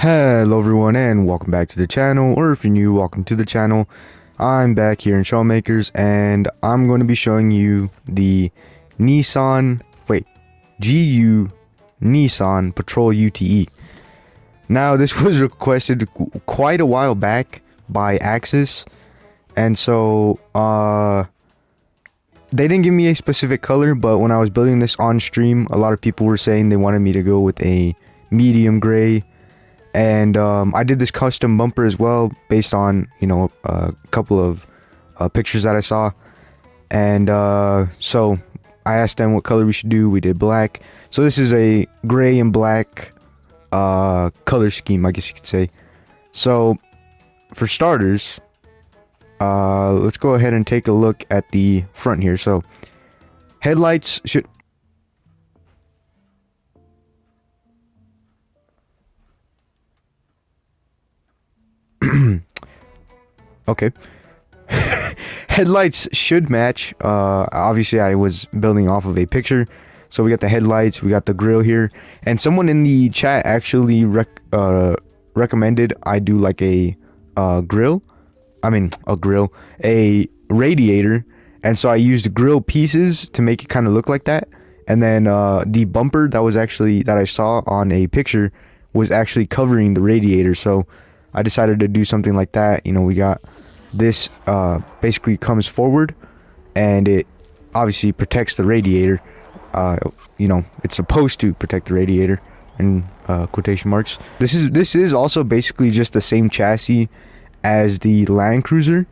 Hello everyone and welcome back to the channel, or if you're new, welcome to the channel. I'm back here in Trailmakers and I'm going to be showing you the GU Nissan Patrol UTE. Now this was requested quite a while back by Axis, and so they didn't give me a specific color, but when I was building this on stream, a lot of people were saying they wanted me to go with a medium gray. And I did this custom bumper as well based on, a couple of pictures that I saw. And so I asked them what color we should do. We did black. So this is a gray and black color scheme, I guess you could say. So for starters, let's go ahead and take a look at the front here. So headlights should... Okay. Headlights should match. Obviously I was building off of a picture, so we got the headlights, we got the grill here, and someone in the chat actually recommended I do like a radiator, and so I used grill pieces to make it kind of look like that. And then the bumper that I saw on a picture was actually covering the radiator, so I decided to do something like that. We got this basically comes forward, and it obviously protects the radiator. It's supposed to protect the radiator in quotation marks. This is also basically just the same chassis as the Land Cruiser.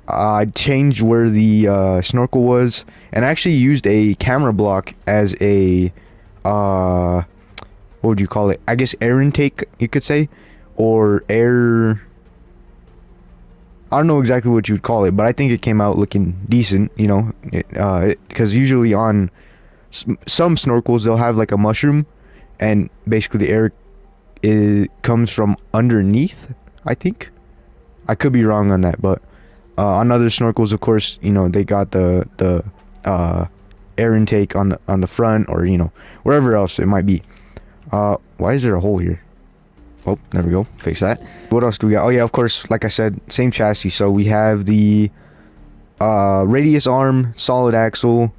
I changed where the snorkel was, and I actually used a camera block as a what would you call it? I guess air intake, you could say. Or air, I don't know exactly what you would call it, but I think it came out looking decent, because usually on some snorkels they'll have like a mushroom, and basically the air comes from underneath. I think I could be wrong on that, but on other snorkels, of course, they got the air intake on the front, or wherever else it might be. Why is there a hole here? Oh, there we go. Fix that. What else do we got? Oh yeah, of course, like I said, same chassis. So we have the radius arm, solid axle,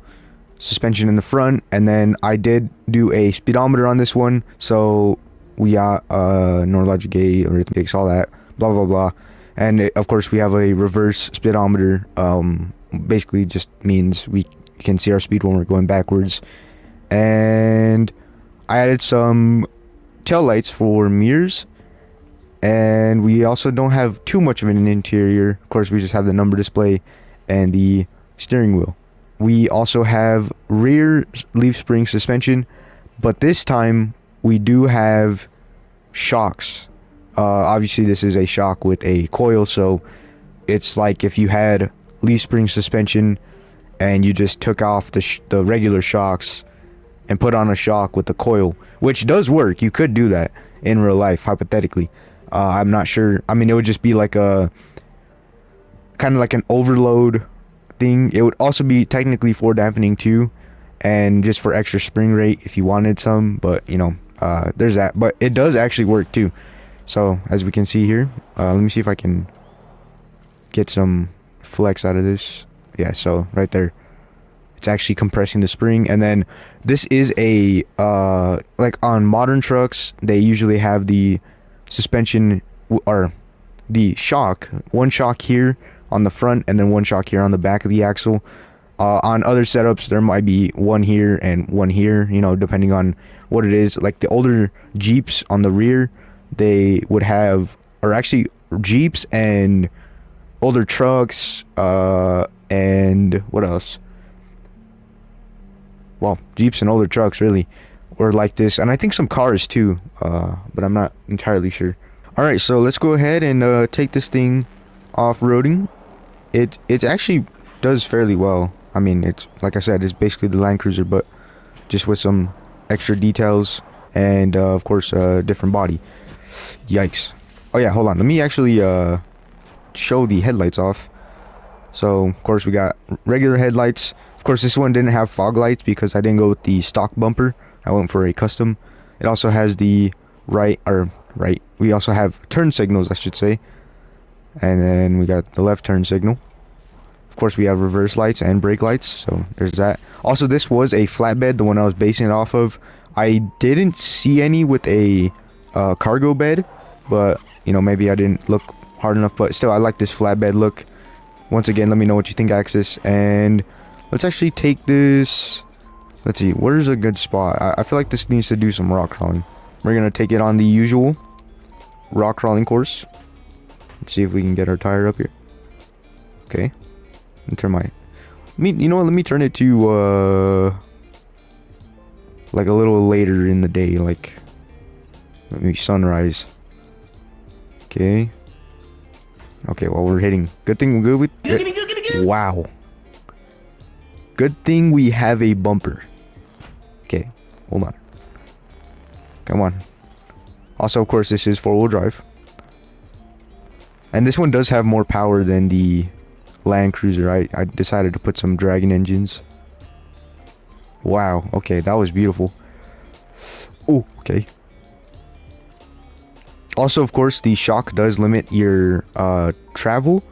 suspension in the front, and then I did do a speedometer on this one. So we got neurologic gate, arithmetics, all that, blah blah blah. And of course we have a reverse speedometer. Basically just means we can see our speed when we're going backwards. And I added some tail lights for mirrors, and we also don't have too much of an interior. Of course, we just have the number display and the steering wheel. We also have rear leaf spring suspension, but this time we do have shocks. Obviously this is a shock with a coil, so it's like if you had leaf spring suspension and you just took off the regular shocks and put on a shock with the coil, which does work. You could do that in real life, hypothetically. I'm not sure. I mean, it would just be like a kind of like an overload thing. It would also be technically for dampening too, and just for extra spring rate if you wanted some. But there's that. But it does actually work too. So as we can see here, let me see if I can get some flex out of this. Yeah, so right there, it's actually compressing the spring. And then this is a like on modern trucks, they usually have the suspension or the shock, one shock here on the front and then one shock here on the back of the axle. On other setups there might be one here and one here, depending on what it is. Like the older Jeeps on the rear, they would have, or actually Jeeps and older trucks, and what else? Well, Jeeps and older trucks really were like this, and I think some cars too, but I'm not entirely sure. Alright, so let's go ahead and take this thing off-roading. It actually does fairly well. I mean, it's like I said, it's basically the Land Cruiser, but just with some extra details and of course different body. Yikes. Oh yeah, hold on, let me actually show the headlights off. So of course we got regular headlights. Of course this one didn't have fog lights because I didn't go with the stock bumper. I went for a custom. It also has the right, or right. We also have turn signals, I should say. And then we got the left turn signal. Of course, we have reverse lights and brake lights, so there's that. Also, this was a flatbed, the one I was basing it off of. I didn't see any with a cargo bed, but, you know, maybe I didn't look hard enough. But still, I like this flatbed look. Once again, let me know what you think, Axis. And let's actually take this... Let's see, where's a good spot? I feel like this needs to do some rock crawling. We're going to take it on the usual rock crawling course. Let's see if we can get our tire up here. Okay. And turn you know what, let me turn it to like a little later in the day, like maybe sunrise. Okay, well, we're hitting. Good thing we're good with wow, good thing we have a bumper. Okay, hold on, come on. Also, of course, this is 4-wheel drive, and this one does have more power than the Land Cruiser. I decided to put some Dragon engines. Wow, okay, that was beautiful. Oh, okay. Also, of course, the shock does limit your travel,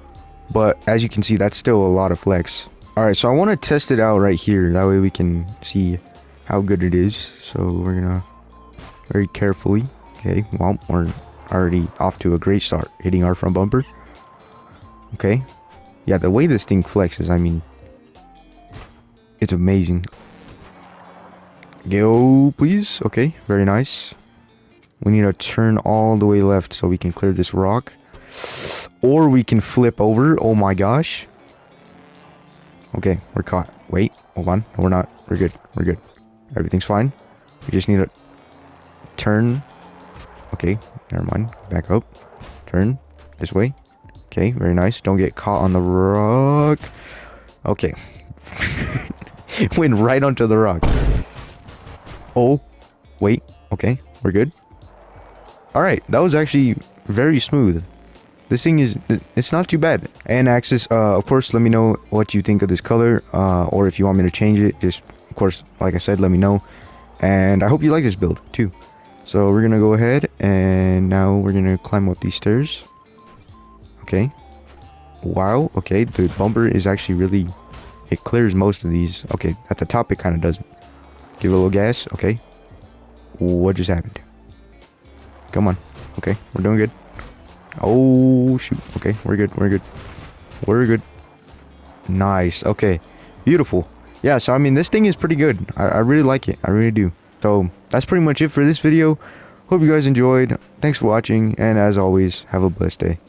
but as you can see, that's still a lot of flex. Alright, so I want to test it out right here, that way we can see how good it is. So we're gonna very carefully. Okay, well, we're already off to a great start, hitting our front bumper. Okay. Yeah, the way this thing flexes, I mean, it's amazing. Go, please. Okay, very nice. We need to turn all the way left so we can clear this rock. Or we can flip over. Oh my gosh. Okay, we're caught. Wait, hold on. No, we're not. We're good. We're good. Everything's fine. We just need to turn. Okay, never mind. Back up. Turn this way. Okay, very nice. Don't get caught on the rock. Okay. Went right onto the rock. Oh, wait. Okay, we're good. Alright, that was actually very smooth. This thing is, it's not too bad. And Axis, of course, let me know what you think of this color. Or if you want me to change it, just, of course, like I said, let me know. And I hope you like this build, too. So we're going to go ahead, and now we're going to climb up these stairs. Okay. Wow. Okay. The bumper is actually really... It clears most of these. Okay. At the top, it kind of doesn't. Give it a little gas. Okay. What just happened? Come on. Okay. We're doing good. Oh, shoot. Okay. We're good. We're good. We're good. Nice. Okay. Beautiful. Yeah. So, I mean, this thing is pretty good. I really like it. I really do. So, that's pretty much it for this video. Hope you guys enjoyed. Thanks for watching. And as always, have a blessed day.